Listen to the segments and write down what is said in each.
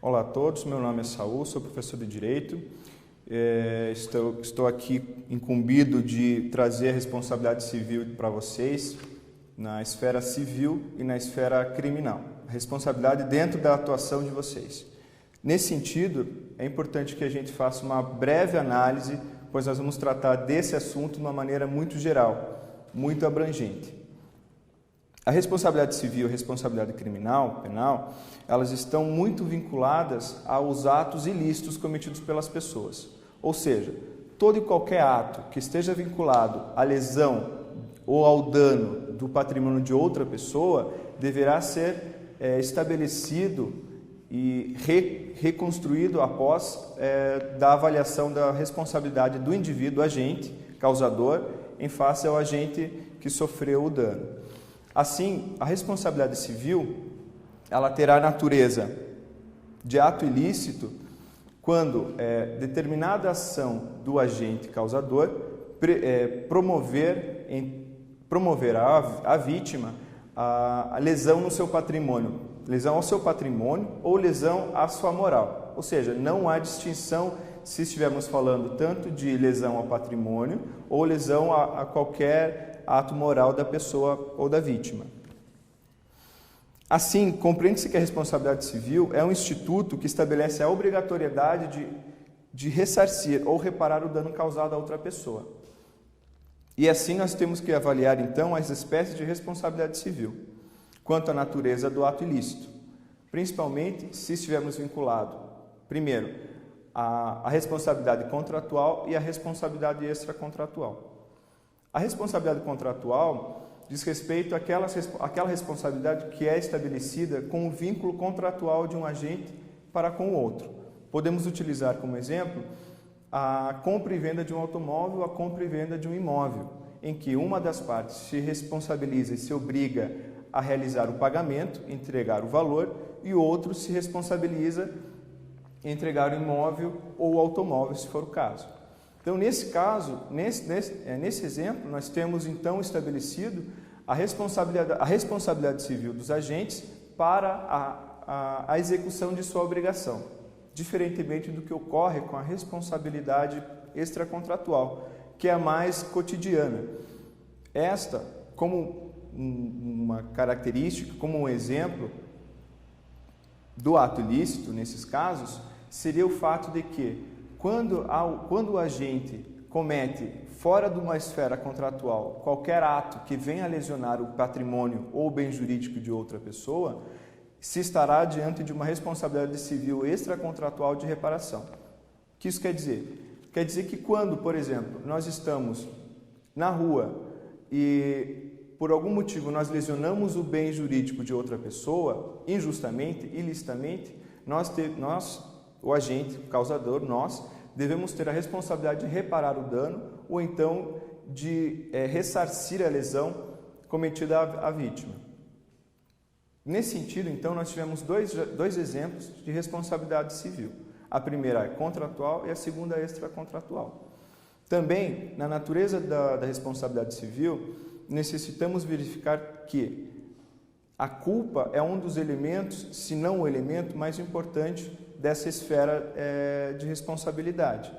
Olá a todos, meu nome é Saul, sou professor de Direito. Estou aqui incumbido de trazer a responsabilidade civil para vocês na esfera civil e na esfera criminal. A responsabilidade dentro da atuação de vocês. Nesse sentido, é importante que a gente faça uma breve análise, pois nós vamos tratar desse assunto de uma maneira muito geral, muito abrangente. A responsabilidade civil e a responsabilidade criminal, penal, elas estão muito vinculadas aos atos ilícitos cometidos pelas pessoas. Ou seja, todo e qualquer ato que esteja vinculado à lesão ou ao dano do patrimônio de outra pessoa deverá ser estabelecido e reconstruído após da avaliação da responsabilidade do indivíduo agente, causador, em face ao agente que sofreu o dano. Assim, a responsabilidade civil, ela terá natureza de ato ilícito quando determinada ação do agente causador promover a vítima a lesão no seu patrimônio, lesão ao seu patrimônio ou lesão à sua moral. Ou seja, não há distinção se estivermos falando tanto de lesão ao patrimônio ou lesão a qualquer ato moral da pessoa ou da vítima. Assim, compreende-se que a responsabilidade civil é um instituto que estabelece a obrigatoriedade de ressarcir ou reparar o dano causado a outra pessoa. E assim nós temos que avaliar, então, as espécies de responsabilidade civil, quanto à natureza do ato ilícito, principalmente se estivermos vinculados, primeiro, a responsabilidade contratual e a responsabilidade extracontratual. A responsabilidade contratual diz respeito àquela responsabilidade que é estabelecida com o vínculo contratual de um agente para com o outro. Podemos utilizar como exemplo a compra e venda de um automóvel, a compra e venda de um imóvel, em que uma das partes se responsabiliza e se obriga a realizar o pagamento, entregar o valor, e o outro se responsabiliza em entregar o imóvel ou o automóvel, se for o caso. Então, nesse caso, nesse exemplo, nós temos então estabelecido a responsabilidade civil dos agentes para a execução de sua obrigação, diferentemente do que ocorre com a responsabilidade extracontratual, que é a mais cotidiana. Esta, como uma característica, como um exemplo do ato ilícito, nesses casos, seria o fato de que quando o agente comete, fora de uma esfera contratual, qualquer ato que venha a lesionar o patrimônio ou o bem jurídico de outra pessoa, se estará diante de uma responsabilidade civil extracontratual de reparação. O que isso quer dizer? Quer dizer que quando, por exemplo, nós estamos na rua e por algum motivo nós lesionamos o bem jurídico de outra pessoa, injustamente, ilicitamente, o agente, o causador, nós, devemos ter a responsabilidade de reparar o dano ou então de ressarcir a lesão cometida à vítima. Nesse sentido, então, nós tivemos dois exemplos de responsabilidade civil. A primeira é contratual e a segunda é extracontratual. Também, na natureza da responsabilidade civil, necessitamos verificar que a culpa é um dos elementos, se não o elemento mais importante dessa esfera de responsabilidade.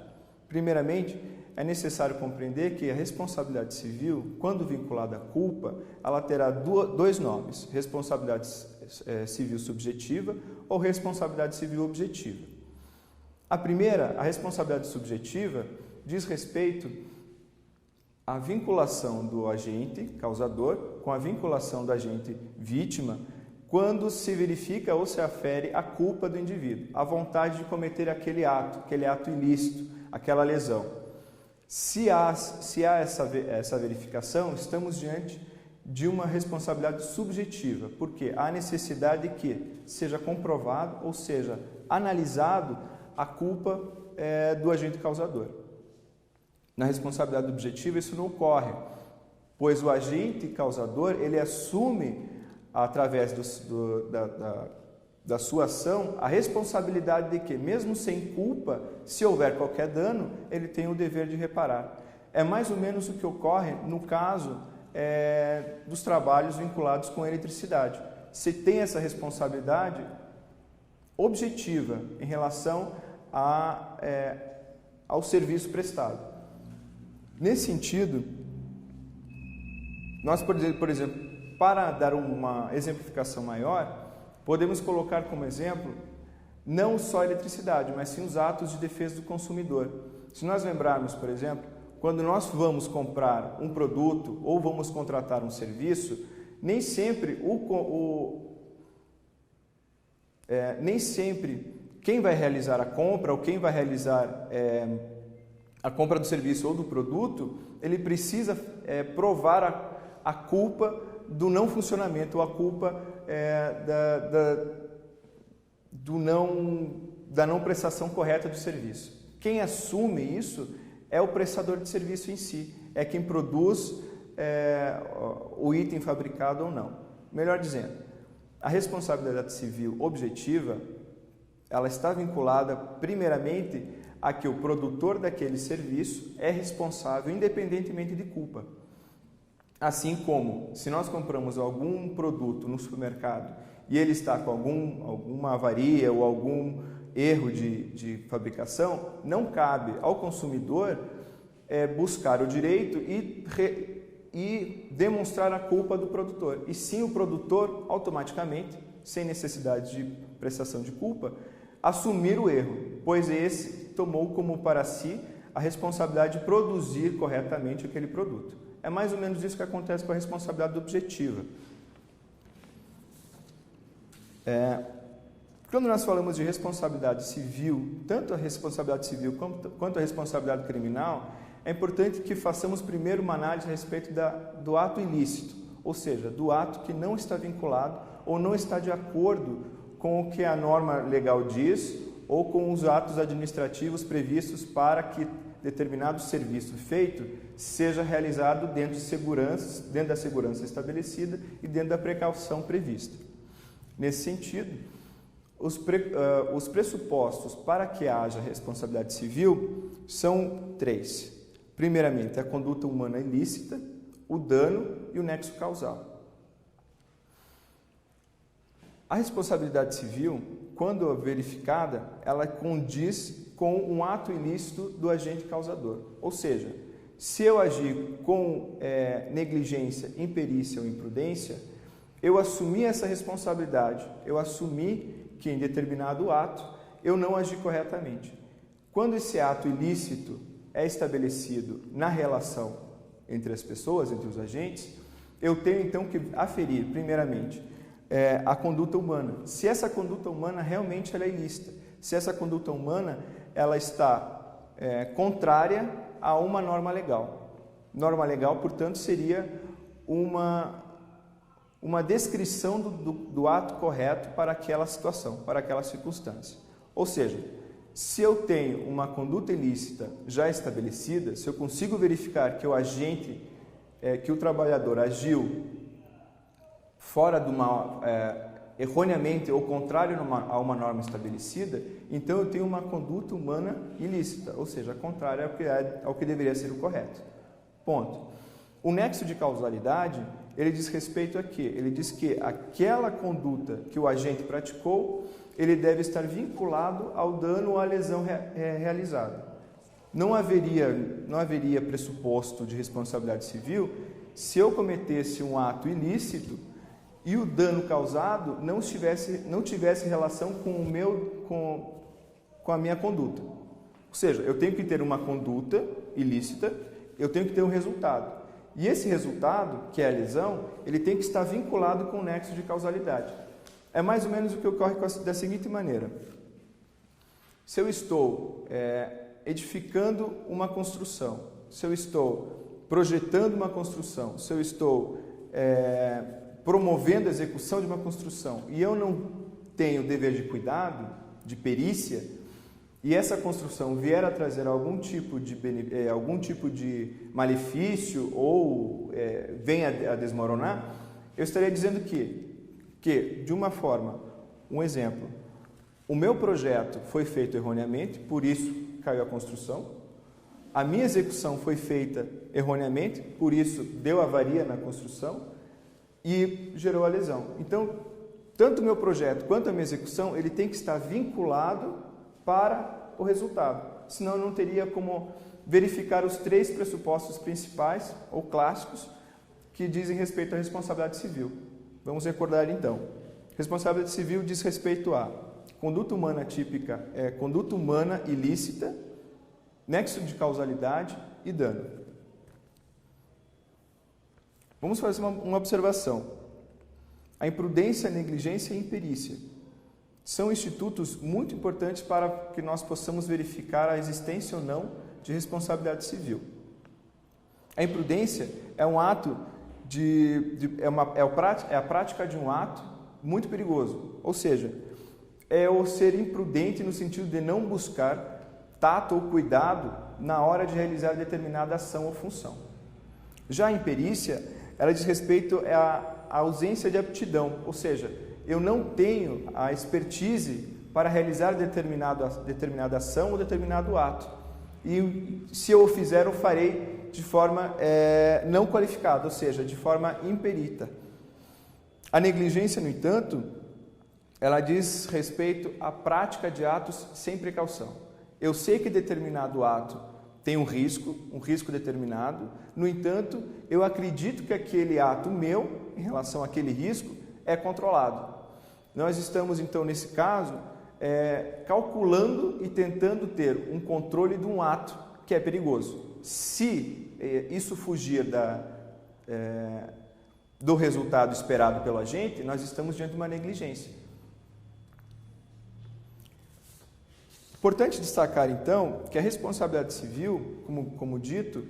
Primeiramente, é necessário compreender que a responsabilidade civil, quando vinculada à culpa, ela terá dois nomes: responsabilidade civil subjetiva ou responsabilidade civil objetiva. A primeira, a responsabilidade subjetiva, diz respeito à vinculação do agente causador com a vinculação do agente vítima, quando se verifica ou se afere a culpa do indivíduo, a vontade de cometer aquele ato ilícito, aquela lesão. Se há essa verificação, estamos diante de uma responsabilidade subjetiva, porque há necessidade de que seja comprovado, ou seja, analisado a culpa do agente causador. Na responsabilidade objetiva isso não ocorre, pois o agente causador ele assume através da sua ação a responsabilidade de que, mesmo sem culpa, se houver qualquer dano, ele tem o dever de reparar. É mais ou menos o que ocorre no caso dos trabalhos vinculados com a eletricidade. Se tem essa responsabilidade, objetiva em relação ao serviço prestado. Nesse sentido, nós, por exemplo, para dar uma exemplificação maior, podemos colocar como exemplo não só a eletricidade, mas sim os atos de defesa do consumidor. Se nós lembrarmos, por exemplo, quando nós vamos comprar um produto ou vamos contratar um serviço, nem sempre quem vai realizar a compra ou quem vai realizar a compra do serviço ou do produto, ele precisa provar a culpa do não funcionamento ou a culpa da não prestação correta do serviço. Quem assume isso é o prestador de serviço em si, é quem produz o item fabricado ou não. Melhor dizendo, a responsabilidade civil objetiva, ela está vinculada primeiramente a que o produtor daquele serviço é responsável independentemente de culpa. Assim como, se nós compramos algum produto no supermercado e ele está com alguma avaria ou algum erro de fabricação, não cabe ao consumidor buscar o direito e demonstrar a culpa do produtor. E sim o produtor, automaticamente, sem necessidade de prestação de culpa, assumir o erro, pois esse tomou como para si a responsabilidade de produzir corretamente aquele produto. É mais ou menos isso que acontece com a responsabilidade objetiva. Quando nós falamos de responsabilidade civil, tanto a responsabilidade civil quanto a responsabilidade criminal, é importante que façamos primeiro uma análise a respeito do ato ilícito, ou seja, do ato que não está vinculado ou não está de acordo com o que a norma legal diz ou com os atos administrativos previstos para que determinado serviço feito seja realizado dentro da segurança estabelecida e dentro da precaução prevista. Nesse sentido, os pressupostos para que haja responsabilidade civil são 3. Primeiramente, a conduta humana ilícita, o dano e o nexo causal. A responsabilidade civil, quando verificada, ela condiz com um ato ilícito do agente causador. Ou seja, se eu agir com negligência, imperícia ou imprudência, eu assumi essa responsabilidade, eu assumi que em determinado ato eu não agi corretamente. Quando esse ato ilícito é estabelecido na relação entre as pessoas, entre os agentes, eu tenho então que aferir, primeiramente, a conduta humana. Se essa conduta humana realmente ela é ilícita, se essa conduta humana ela está contrária a uma norma legal. Norma legal, portanto, seria uma descrição do ato correto para aquela situação, para aquela circunstância. Ou seja, se eu tenho uma conduta ilícita já estabelecida, se eu consigo verificar que o agente, que o trabalhador agiu fora de erroneamente ou contrário a uma norma estabelecida, então eu tenho uma conduta humana ilícita, ou seja, contrária ao que deveria ser o correto. Ponto. O nexo de causalidade, ele diz respeito a quê? Ele diz que aquela conduta que o agente praticou, ele deve estar vinculado ao dano ou à lesão realizada. Não haveria pressuposto de responsabilidade civil se eu cometesse um ato ilícito e o dano causado não tivesse relação com a minha conduta. Ou seja, eu tenho que ter uma conduta ilícita, eu tenho que ter um resultado. E esse resultado, que é a lesão, ele tem que estar vinculado com o nexo de causalidade. É mais ou menos o que ocorre da seguinte maneira. Se eu estou edificando uma construção, se eu estou projetando uma construção, se eu estou promovendo a execução de uma construção e eu não tenho dever de cuidado, de perícia, e essa construção vier a trazer algum tipo de malefício ou venha a desmoronar, eu estaria dizendo que, de uma forma, um exemplo, o meu projeto foi feito erroneamente, por isso caiu a construção, a minha execução foi feita erroneamente, por isso deu avaria na construção e gerou a lesão. Então, tanto o meu projeto quanto a minha execução, ele tem que estar vinculado para o resultado. Senão eu não teria como verificar os 3 pressupostos principais ou clássicos que dizem respeito à responsabilidade civil. Vamos recordar então. Responsabilidade civil diz respeito a conduta humana típica, conduta humana ilícita, nexo de causalidade e dano. Vamos fazer uma observação. A imprudência, a negligência e a imperícia são institutos muito importantes para que nós possamos verificar a existência ou não de responsabilidade civil. A imprudência é um ato é a prática de um ato muito perigoso, ou seja, é o ser imprudente no sentido de não buscar tato ou cuidado na hora de realizar determinada ação ou função. Já a imperícia, ela diz respeito à ausência de aptidão, ou seja, eu não tenho a expertise para realizar determinada ação ou determinado ato. E se eu o fizer, eu farei de forma não qualificada, ou seja, de forma imperita. A negligência, no entanto, ela diz respeito à prática de atos sem precaução. Eu sei que determinado ato tem um risco determinado, no entanto, eu acredito que aquele ato meu, em relação àquele risco, é controlado. Nós estamos, então, nesse caso, calculando e tentando ter um controle de um ato que é perigoso. Se isso fugir do resultado esperado pelo agente, nós estamos diante de uma negligência. Importante destacar, então, que a responsabilidade civil, como dito,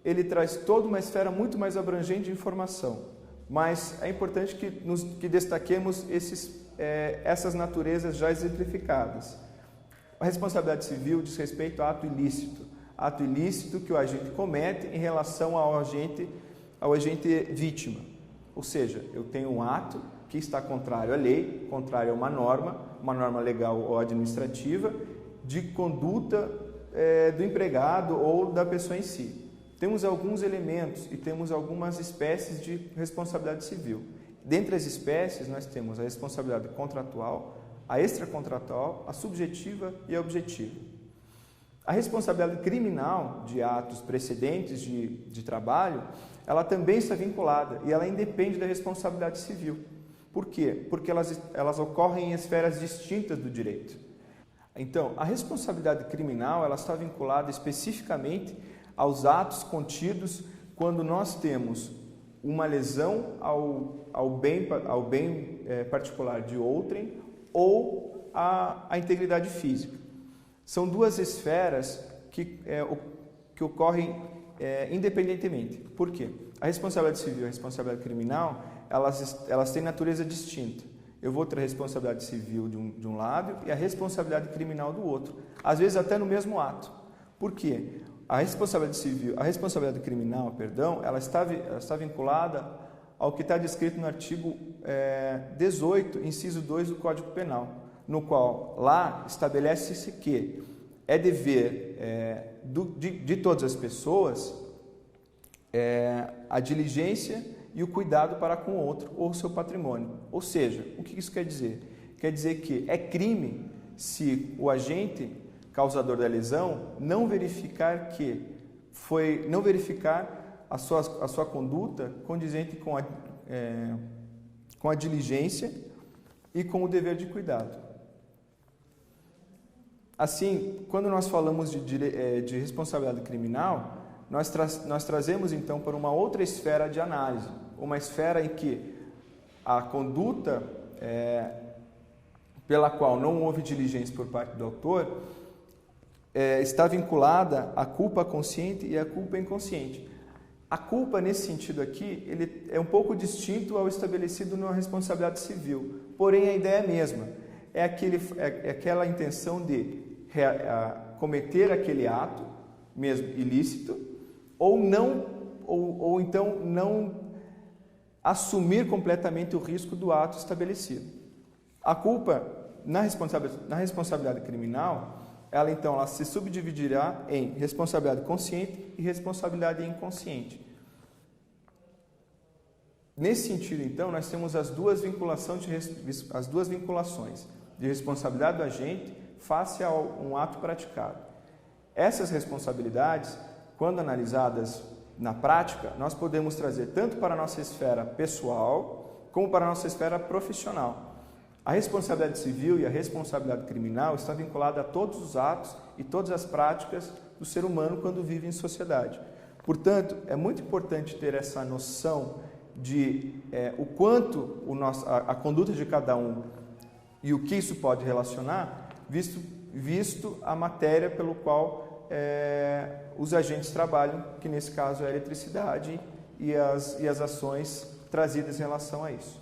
ele traz toda uma esfera muito mais abrangente de informação, mas é importante que destaquemos essas naturezas já exemplificadas. A responsabilidade civil diz respeito a ato ilícito que o agente comete em relação ao agente vítima. Ou seja, eu tenho um ato que está contrário à lei, contrário a uma norma legal ou administrativa, de conduta do empregado ou da pessoa em si. Temos alguns elementos e temos algumas espécies de responsabilidade civil. Dentre as espécies, nós temos a responsabilidade contratual, a extracontratual, a subjetiva e a objetiva. A responsabilidade criminal de atos precedentes de trabalho, ela também está vinculada e ela independe da responsabilidade civil. Por quê? Porque elas ocorrem em esferas distintas do direito. Então, a responsabilidade criminal, ela está vinculada especificamente aos atos contidos quando nós temos uma lesão ao bem particular de outrem ou à integridade física. São duas esferas que ocorrem independentemente. Por quê? A responsabilidade civil e a responsabilidade criminal, elas têm natureza distinta. Eu vou ter a responsabilidade civil de um lado e a responsabilidade criminal do outro. Às vezes até no mesmo ato. Por quê? A responsabilidade criminal, ela está vinculada ao que está descrito no artigo 18, inciso 2 do Código Penal, no qual lá estabelece-se que é dever de todas as pessoas a diligência e o cuidado para com o outro ou o seu patrimônio. Ou seja, o que isso quer dizer? Quer dizer que é crime se o agente causador da lesão não verificar a sua conduta condizente com a diligência e com o dever de cuidado. Assim, quando nós falamos de responsabilidade criminal, nós trazemos então para uma outra esfera de análise, uma esfera em que a conduta pela qual não houve diligência por parte do autor está vinculada à culpa consciente e à culpa inconsciente. A culpa, nesse sentido aqui, ele é um pouco distinto ao estabelecido na responsabilidade civil, porém a ideia é a mesma. É aquela intenção de cometer aquele ato, mesmo ilícito, ou então não assumir completamente o risco do ato estabelecido. A culpa, na responsabilidade criminal, ela se subdividirá em responsabilidade consciente e responsabilidade inconsciente. Nesse sentido, então, nós temos as duas vinculações de responsabilidade do agente face a um ato praticado. Essas responsabilidades, quando analisadas na prática, nós podemos trazer tanto para a nossa esfera pessoal, como para a nossa esfera profissional. A responsabilidade civil e a responsabilidade criminal está vinculada a todos os atos e todas as práticas do ser humano quando vive em sociedade. Portanto, é muito importante ter essa noção de o quanto a conduta de cada um e o que isso pode relacionar, visto a matéria pelo qual os agentes trabalham, que nesse caso é a eletricidade e as ações trazidas em relação a isso.